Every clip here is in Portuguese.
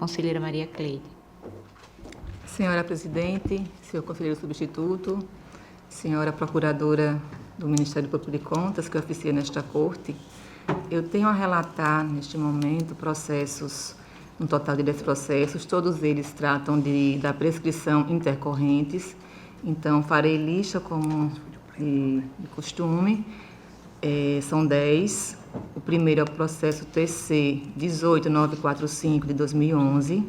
conselheira Maria Cleide. Senhora Presidente, senhor conselheiro substituto, senhora Procuradora do Ministério Público de Contas, que oficia nesta Corte, eu tenho a relatar, neste momento, um total de 10 processos, todos eles tratam da prescrição intercorrentes, então farei lista como de costume, são 10. O primeiro é o processo TC 18945 de 2011,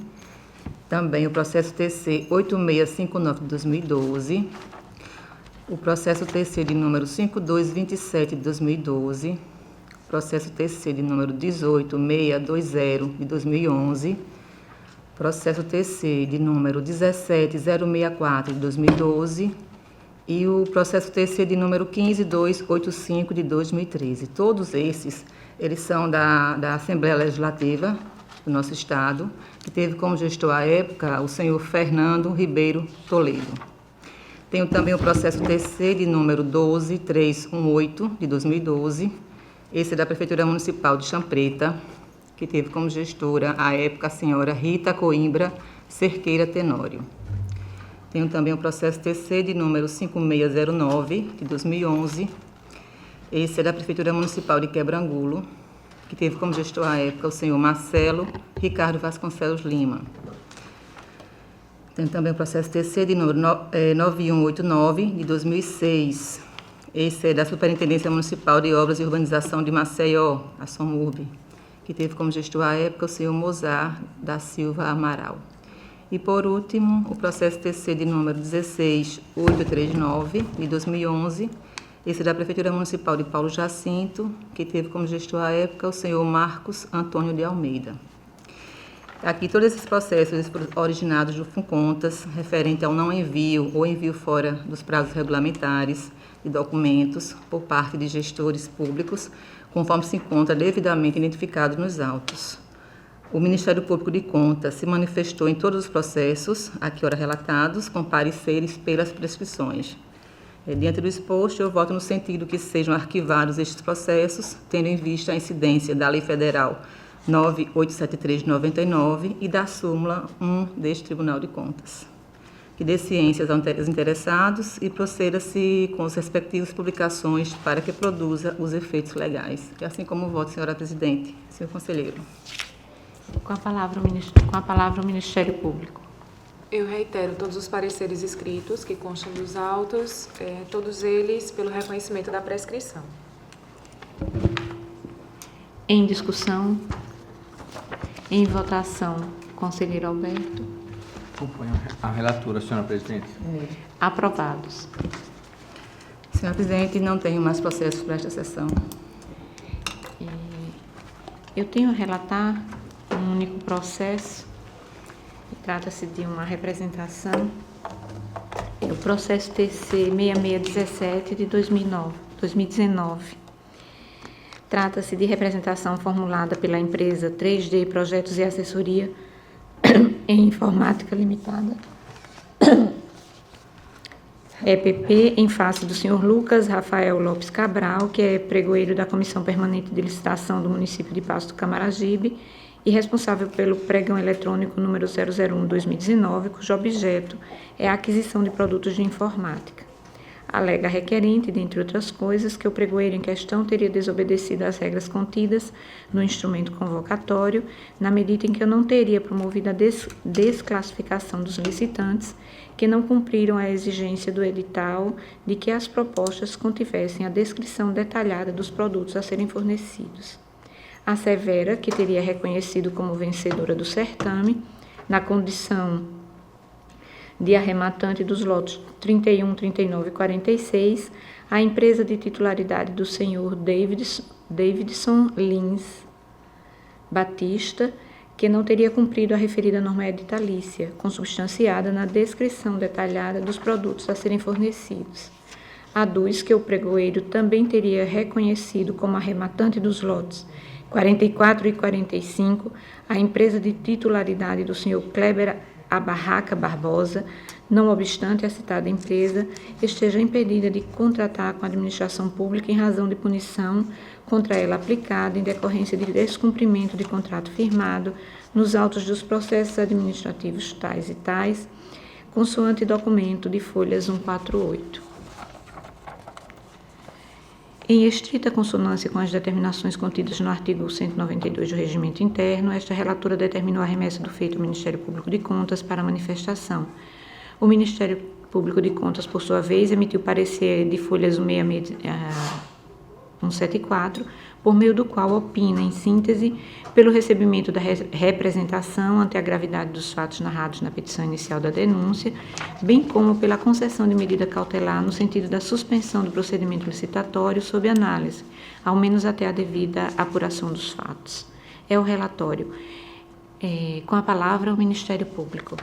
também o processo TC 8659 de 2012, o processo TC de número 5227 de 2012, o processo TC de número 18620 de 2011, processo TC de número 17064 de 2012 e o processo TC de número 15285 de 2013. Todos esses, eles são da Assembleia Legislativa do nosso Estado, que teve como gestor à época o senhor Fernando Ribeiro Toledo. Tenho também o processo TC de número 12318 de 2012, esse é da Prefeitura Municipal de Champreta, que teve como gestora à época a senhora Rita Coimbra Cerqueira Tenório. Tenho também o processo TC de número 5609 de 2011, esse é da Prefeitura Municipal de Quebrangulo, que teve como gestor à época o senhor Marcelo Ricardo Vasconcelos Lima. Tem também o processo TC de número 9189 de 2006. Esse é da Superintendência Municipal de Obras e Urbanização de Maceió, a SOMURB, que teve como gestor à época o senhor Mozart da Silva Amaral. E, por último, o processo TC de número 16839 de 2011. Esse é da Prefeitura Municipal de Paulo Jacinto, que teve como gestor à época o senhor Marcos Antônio de Almeida. Aqui, todos esses processos originados do FUNCONTAS, referente ao não envio ou envio fora dos prazos regulamentares de documentos por parte de gestores públicos, conforme se encontra devidamente identificado nos autos. O Ministério Público de Contas se manifestou em todos os processos, aqui ora relatados, com pareceres pelas prescrições. Diante do exposto, eu voto no sentido que sejam arquivados estes processos, tendo em vista a incidência da Lei Federal 9873 de 99 e da súmula 1 deste Tribunal de Contas. Que dê ciências aos interessados e proceda-se com as respectivas publicações para que produza os efeitos legais. E assim como voto, senhora Presidente. Senhor Conselheiro. Com a palavra o Ministério Público. Eu reitero todos os pareceres escritos que constam dos autos, todos eles pelo reconhecimento da prescrição. Em discussão, em votação, conselheiro Alberto. Acompanho a relatora, senhora Presidente. Aprovados. Senhora Presidente, não tenho mais processos para esta sessão. Eu tenho a relatar um único processo. Trata-se de uma representação, o processo TC 6617 de 2019. Trata-se de representação formulada pela empresa 3D Projetos e Assessoria em Informática Limitada, EPP, em face do senhor Lucas Rafael Lopes Cabral, que é pregoeiro da Comissão Permanente de Licitação do município de Pasto Camaragibe, e responsável pelo pregão eletrônico número 001/2019, cujo objeto é a aquisição de produtos de informática. Alega a requerente, dentre outras coisas, que o pregoeiro em questão teria desobedecido às regras contidas no instrumento convocatório, na medida em que eu não teria promovido a desclassificação dos licitantes que não cumpriram a exigência do edital de que as propostas contivessem a descrição detalhada dos produtos a serem fornecidos. Assevera que teria reconhecido como vencedora do certame, na condição de arrematante dos lotes 31, 39 e 46, a empresa de titularidade do senhor Davidson Lins Batista, que não teria cumprido a referida norma editalícia, consubstanciada na descrição detalhada dos produtos a serem fornecidos. Aduz que o pregoeiro também teria reconhecido como arrematante dos lotes 44 e 45, a empresa de titularidade do senhor Kleber Abarraca Barbosa, não obstante a citada empresa esteja impedida de contratar com a administração pública em razão de punição contra ela aplicada em decorrência de descumprimento de contrato firmado nos autos dos processos administrativos tais e tais, consoante documento de folhas 148. Em estrita consonância com as determinações contidas no artigo 192 do Regimento Interno, esta relatora determinou a remessa do feito ao Ministério Público de Contas para manifestação. O Ministério Público de Contas, por sua vez, emitiu parecer de folhas 174, por meio do qual opina, em síntese, pelo recebimento da representação ante a gravidade dos fatos narrados na petição inicial da denúncia, bem como pela concessão de medida cautelar no sentido da suspensão do procedimento licitatório sob análise, ao menos até a devida apuração dos fatos. É o relatório. Com a palavra, o Ministério Público.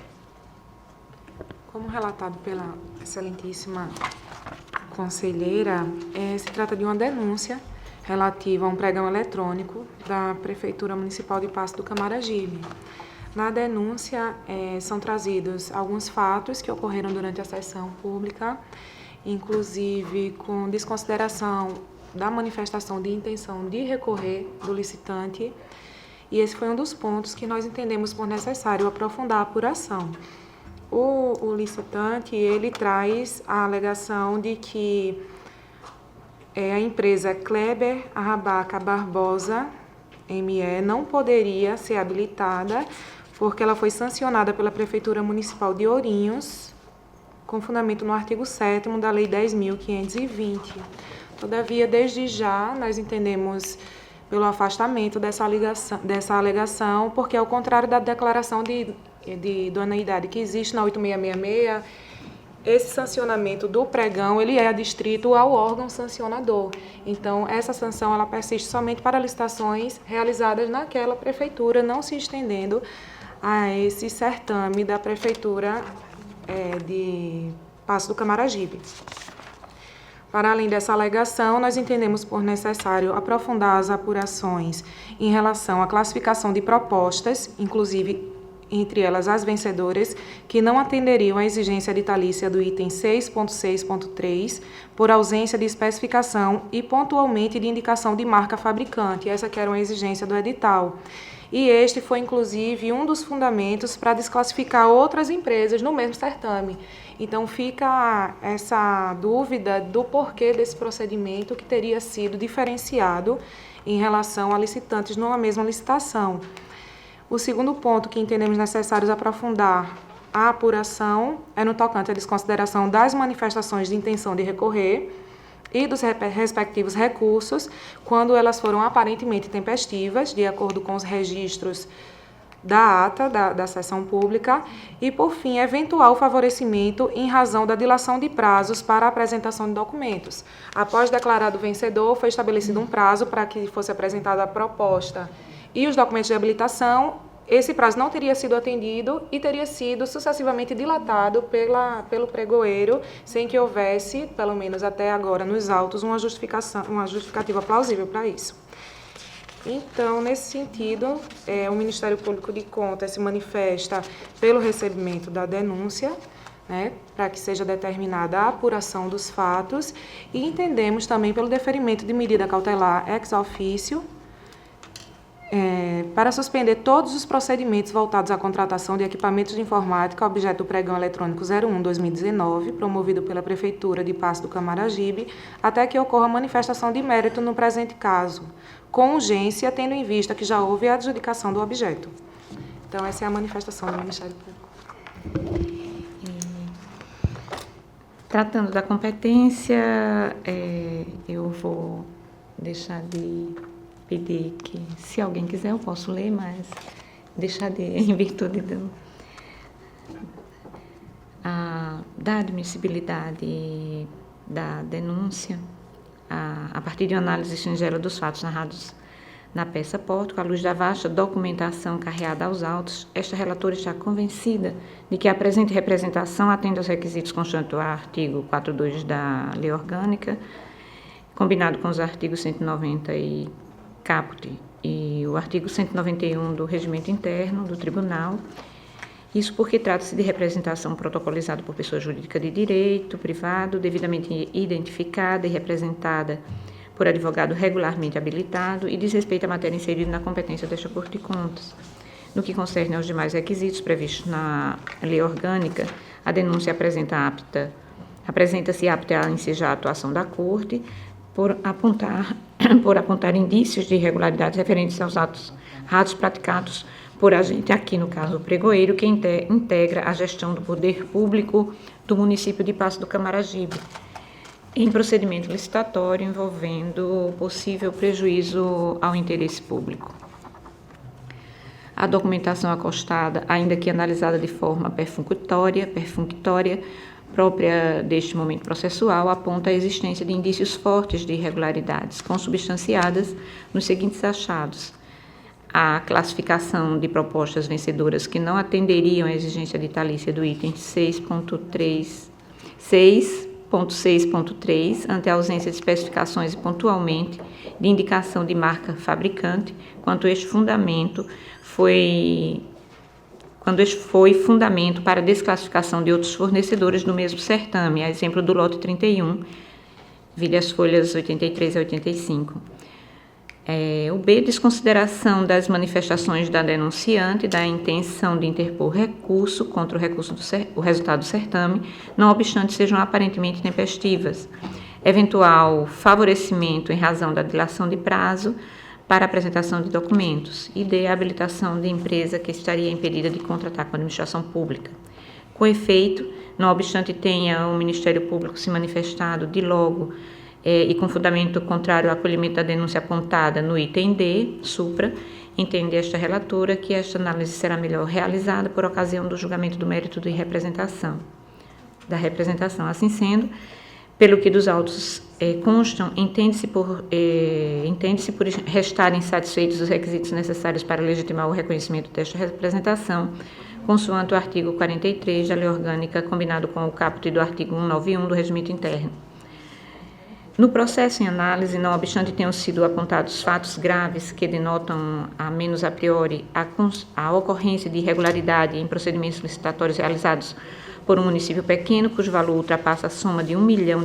Como relatado pela excelentíssima conselheira, se trata de uma denúncia relativa a um pregão eletrônico da Prefeitura Municipal de Paço do Camaragibe. Na denúncia são trazidos alguns fatos que ocorreram durante a sessão pública, inclusive com desconsideração da manifestação de intenção de recorrer do licitante, e esse foi um dos pontos que nós entendemos por necessário aprofundar a apuração. O licitante, ele traz a alegação de que a empresa Kleber Arrabaca Barbosa, ME, não poderia ser habilitada porque ela foi sancionada pela Prefeitura Municipal de Ourinhos, com fundamento no artigo 7º da Lei 10.520. Todavia, desde já, nós entendemos pelo afastamento dessa alegação, porque, ao contrário da declaração de idoneidade que existe na 8666, esse sancionamento do pregão, ele é adstrito ao órgão sancionador. Então, essa sanção, ela persiste somente para licitações realizadas naquela prefeitura, não se estendendo a esse certame da Prefeitura de Paço do Camaragibe. Para além dessa alegação, nós entendemos por necessário aprofundar as apurações em relação à classificação de propostas, inclusive entre elas as vencedoras, que não atenderiam à exigência ditalícia do item 6.6.3, por ausência de especificação e pontualmente de indicação de marca fabricante, essa que era uma exigência do edital. E este foi, inclusive, um dos fundamentos para desclassificar outras empresas no mesmo certame. Então, fica essa dúvida do porquê desse procedimento que teria sido diferenciado em relação a licitantes numa mesma licitação. O segundo ponto que entendemos necessários aprofundar a apuração é no tocante à desconsideração das manifestações de intenção de recorrer e dos respectivos recursos, quando elas foram aparentemente tempestivas, de acordo com os registros da ata da sessão pública, e, por fim, eventual favorecimento em razão da dilação de prazos para a apresentação de documentos. Após declarado vencedor, foi estabelecido um prazo para que fosse apresentada a proposta e os documentos de habilitação. Esse prazo não teria sido atendido e teria sido sucessivamente dilatado pelo pregoeiro, sem que houvesse, pelo menos até agora nos autos, uma justificativa plausível para isso. Então, nesse sentido, o Ministério Público de Contas se manifesta pelo recebimento da denúncia, para que seja determinada a apuração dos fatos, e entendemos também pelo deferimento de medida cautelar ex officio, para suspender todos os procedimentos voltados à contratação de equipamentos de informática objeto do pregão eletrônico 01/2019, promovido pela Prefeitura de Paço do Camaragibe, até que ocorra manifestação de mérito no presente caso, com urgência, tendo em vista que já houve a adjudicação do objeto. Então, essa é a manifestação do Ministério Público. Tratando da competência, eu vou deixar de pedir que, se alguém quiser, eu posso ler, mas deixar de, em virtude da admissibilidade da denúncia, a partir de uma análise singela dos fatos narrados na peça pórtico, à luz da vasta documentação carreada aos autos, esta relatora está convencida de que a presente representação atende aos requisitos constantes do artigo 42 da Lei Orgânica, combinado com os artigos 190 e caput e o artigo 191 do Regimento Interno do Tribunal. Isso porque trata-se de representação protocolizada por pessoa jurídica de direito privado, devidamente identificada e representada por advogado regularmente habilitado e diz respeito à matéria inserida na competência desta Corte de Contas. No que concerne aos demais requisitos previstos na lei orgânica, a denúncia apresenta-se apta a ensejar a atuação da Corte por apontar indícios de irregularidades referentes aos atos praticados por agente, aqui no caso o pregoeiro, que integra a gestão do poder público do município de Passo do Camaragibe, em procedimento licitatório envolvendo possível prejuízo ao interesse público. A documentação acostada, ainda que analisada de forma perfunctória, própria deste momento processual, aponta a existência de indícios fortes de irregularidades, consubstanciadas nos seguintes achados: a classificação de propostas vencedoras que não atenderiam à exigência vitalícia do item 6.6.3, ante a ausência de especificações e pontualmente de indicação de marca fabricante, quando este foi fundamento para a desclassificação de outros fornecedores do mesmo certame, a exemplo do lote 31, vide as folhas 83 a 85. O B, desconsideração das manifestações da denunciante da intenção de interpor recurso contra o resultado do certame, não obstante sejam aparentemente tempestivas. Eventual favorecimento em razão da dilação de prazo para apresentação de documentos. E D, habilitação de empresa que estaria impedida de contratar com a administração pública. Com efeito, não obstante tenha o Ministério Público se manifestado de logo e com fundamento contrário ao acolhimento da denúncia apontada no item D, supra, entende esta relatora que esta análise será melhor realizada por ocasião do julgamento do mérito da representação. Assim sendo, pelo que dos autos constam, entende-se por restarem satisfeitos os requisitos necessários para legitimar o reconhecimento desta representação, consoante o artigo 43 da Lei Orgânica, combinado com o caput do artigo 191 do Regimento Interno. No processo em análise, não obstante tenham sido apontados fatos graves que denotam, a menos a priori, a ocorrência de irregularidade em procedimentos licitatórios realizados por um município pequeno, cujo valor ultrapassa a soma de R$1 milhão,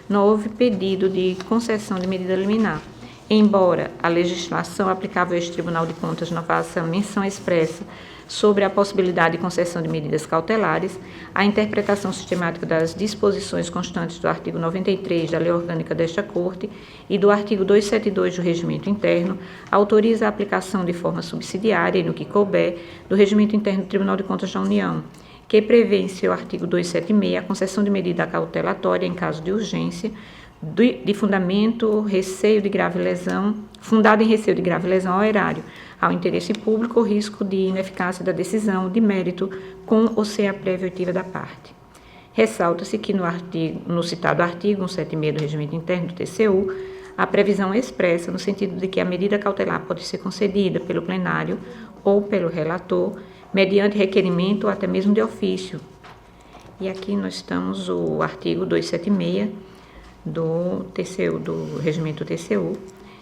não houve pedido de concessão de medida liminar. Embora a legislação aplicável a este Tribunal de Contas não faça menção expressa sobre a possibilidade de concessão de medidas cautelares, a interpretação sistemática das disposições constantes do artigo 93 da Lei Orgânica desta Corte e do artigo 272 do Regimento Interno autoriza a aplicação de forma subsidiária e no que couber do Regimento Interno do Tribunal de Contas da União, que prevê em seu artigo 276 a concessão de medida cautelatória em caso de urgência, de fundamento, receio de grave lesão, fundado em receio de grave lesão ao erário, ao interesse público ou risco de ineficácia da decisão de mérito com ou sem a prévia oitiva da parte. Ressalta-se que no citado artigo 176 do Regimento Interno do TCU, a previsão é expressa no sentido de que a medida cautelar pode ser concedida pelo plenário ou pelo relator, mediante requerimento ou até mesmo de ofício. E aqui nós estamos o artigo 276 do TCU, do Regimento TCU,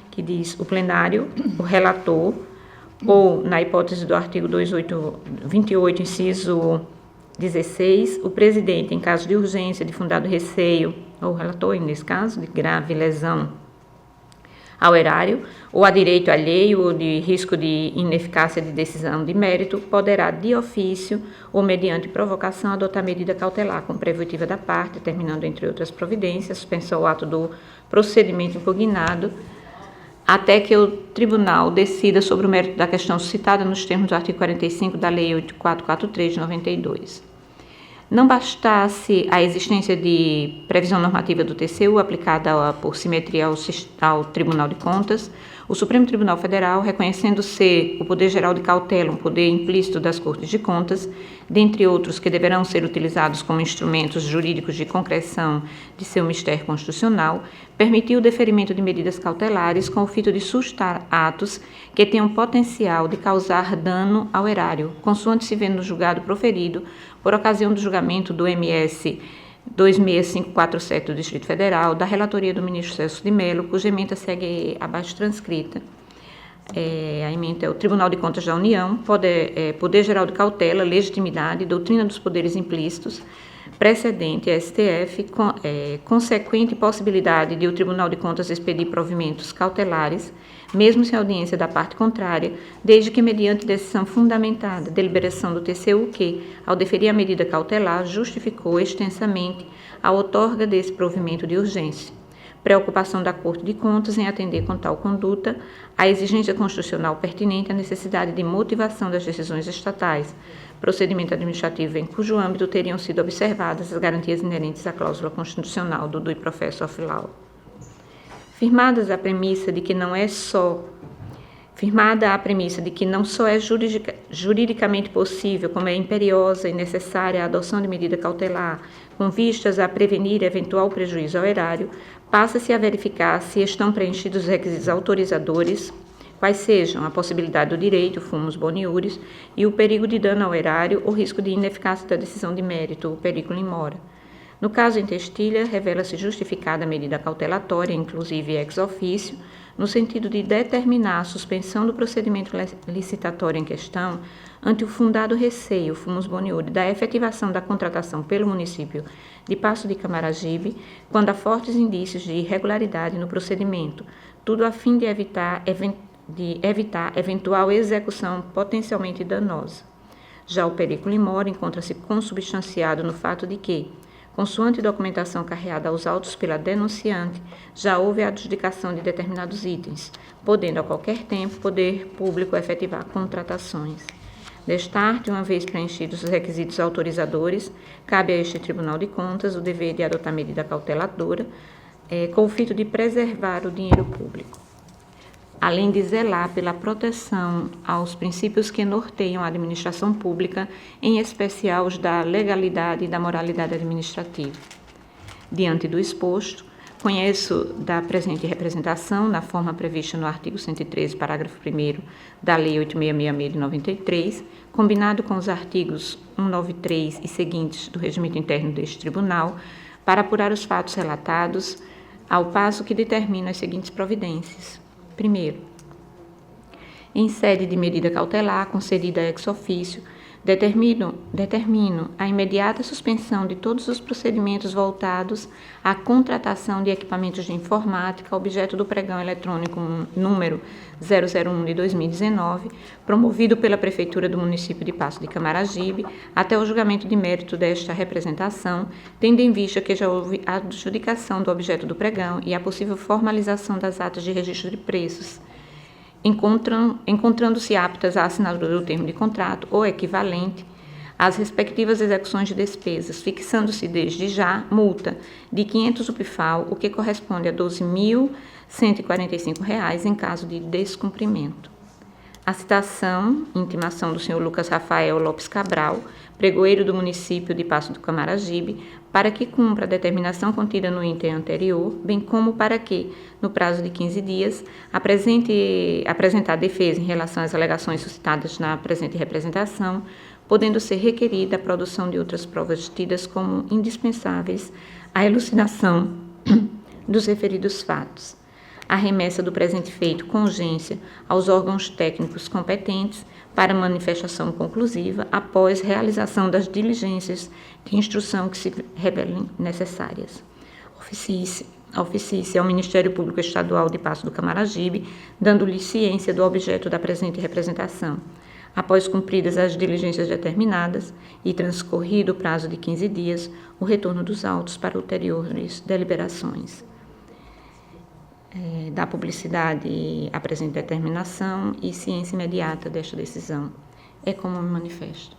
que diz: o plenário, o relator, ou, na hipótese do artigo 28, inciso 16, o presidente, em caso de urgência, de fundado receio, ou o relator, nesse caso, de grave lesão ao erário, ou a direito alheio, ou de risco de ineficácia de decisão de mérito, poderá, de ofício ou mediante provocação, adotar medida cautelar com prévia oitiva da parte, determinando, entre outras providências, suspensão ao ato do procedimento impugnado, até que o tribunal decida sobre o mérito da questão suscitada nos termos do artigo 45 da Lei 8443 de 92. Não bastasse a existência de previsão normativa do TCU aplicada por simetria ao Tribunal de Contas, o Supremo Tribunal Federal, reconhecendo ser o poder geral de cautela um poder implícito das Cortes de Contas, dentre outros que deverão ser utilizados como instrumentos jurídicos de concreção de seu mistério constitucional, permitiu o deferimento de medidas cautelares com o fito de sustar atos que tenham potencial de causar dano ao erário, consoante se vê no julgado proferido por ocasião do julgamento do MS 26547 do Distrito Federal, da relatoria do ministro Celso de Mello, cuja ementa segue abaixo transcrita. A ementa é o Tribunal de Contas da União, Poder Geral de Cautela, Legitimidade, Doutrina dos Poderes Implícitos, precedente STF, consequente possibilidade de o Tribunal de Contas expedir provimentos cautelares, mesmo sem audiência da parte contrária, desde que, mediante decisão fundamentada, deliberação do TCU que, ao deferir a medida cautelar, justificou extensamente a outorga desse provimento de urgência. Preocupação da Corte de Contas em atender com tal conduta a exigência constitucional pertinente à necessidade de motivação das decisões estatais, procedimento administrativo em cujo âmbito teriam sido observadas as garantias inerentes à cláusula constitucional do due process of law. Firmada a premissa de que não só é juridicamente possível, como é imperiosa e necessária a adoção de medida cautelar com vistas a prevenir eventual prejuízo ao erário, passa-se a verificar se estão preenchidos os requisitos autorizadores, quais sejam a possibilidade do direito, fumus boniuris, e o perigo de dano ao erário ou risco de ineficácia da decisão de mérito, o periculum in mora. No caso em Testilha, revela-se justificada a medida cautelatória, inclusive ex officio, no sentido de determinar a suspensão do procedimento licitatório em questão ante o fundado receio, fumus boniuris, da efetivação da contratação pelo município de Paço de Camaragibe, quando há fortes indícios de irregularidade no procedimento, tudo a fim de evitar eventual execução potencialmente danosa. Já o periculum in mora encontra-se consubstanciado no fato de que, consoante documentação carreada aos autos pela denunciante, já houve a adjudicação de determinados itens, podendo a qualquer tempo o poder público efetivar contratações. Destarte, uma vez preenchidos os requisitos autorizadores, cabe a este Tribunal de Contas o dever de adotar medida cauteladora, com o fito de preservar o dinheiro público, além de zelar pela proteção aos princípios que norteiam a administração pública, em especial os da legalidade e da moralidade administrativa. Diante do exposto, conheço da presente representação, na forma prevista no artigo 113, parágrafo 1º da Lei 8666 de 93, combinado com os artigos 193 e seguintes do regimento interno deste tribunal, para apurar os fatos relatados, ao passo que determina as seguintes providências. Primeiro, em sede de medida cautelar concedida ex officio, determino a imediata suspensão de todos os procedimentos voltados à contratação de equipamentos de informática, objeto do pregão eletrônico número 001 de 2019, promovido pela Prefeitura do município de Paço de Camaragibe, até o julgamento de mérito desta representação, tendo em vista que já houve a adjudicação do objeto do pregão e a possível formalização das atas de registro de preços, encontrando-se aptas à assinatura do termo de contrato ou equivalente às respectivas execuções de despesas, fixando-se desde já multa de 500 UPFAL, o que corresponde a R$ 12.145 em caso de descumprimento. A citação, intimação do senhor Lucas Rafael Lopes Cabral, pregoeiro do município de Paço do Camaragibe, para que cumpra a determinação contida no ínterim anterior, bem como para que, no prazo de 15 dias, apresentar defesa em relação às alegações suscitadas na presente representação, podendo ser requerida a produção de outras provas tidas como indispensáveis à elucidação dos referidos fatos. A remessa do presente feito com urgência aos órgãos técnicos competentes para manifestação conclusiva após realização das diligências de instrução que se revelem necessárias. Oficie-se ao Ministério Público Estadual de Paço do Camaragibe, dando-lhe ciência do objeto da presente representação. Após cumpridas as diligências determinadas e transcorrido o prazo de 15 dias, o retorno dos autos para ulteriores deliberações. Da publicidade à presente determinação e ciência imediata desta decisão. É como me manifesto.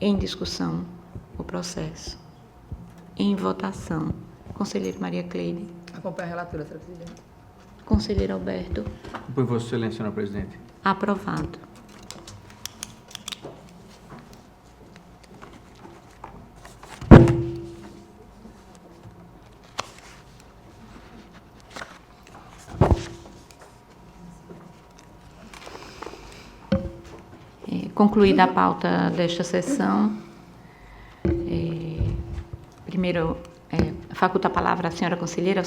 Em discussão, o processo. Em votação, conselheiro Maria Cleide. Acompanhe a relatora, senhora presidente. Conselheiro Alberto. Por Vossa Excelência, senhora presidente. Aprovado. Concluída a pauta desta sessão, primeiro faculto a palavra à senhora conselheira,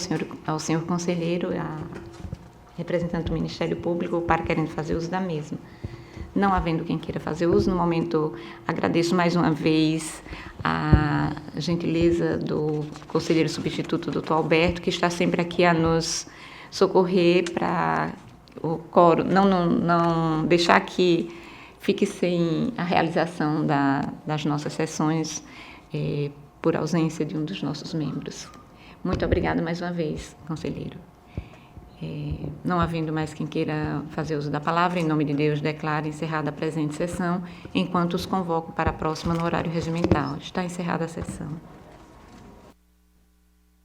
ao senhor conselheiro, a representante do Ministério Público, para querendo fazer uso da mesma. Não havendo quem queira fazer uso, no momento agradeço mais uma vez a gentileza do conselheiro substituto, doutor Alberto, que está sempre aqui a nos socorrer para o coro, não deixar que fique sem a realização das nossas sessões por ausência de um dos nossos membros. Muito obrigada mais uma vez, conselheiro. Não havendo mais quem queira fazer uso da palavra, em nome de Deus, declaro encerrada a presente sessão, enquanto os convoco para a próxima no horário regimental. Está encerrada a sessão.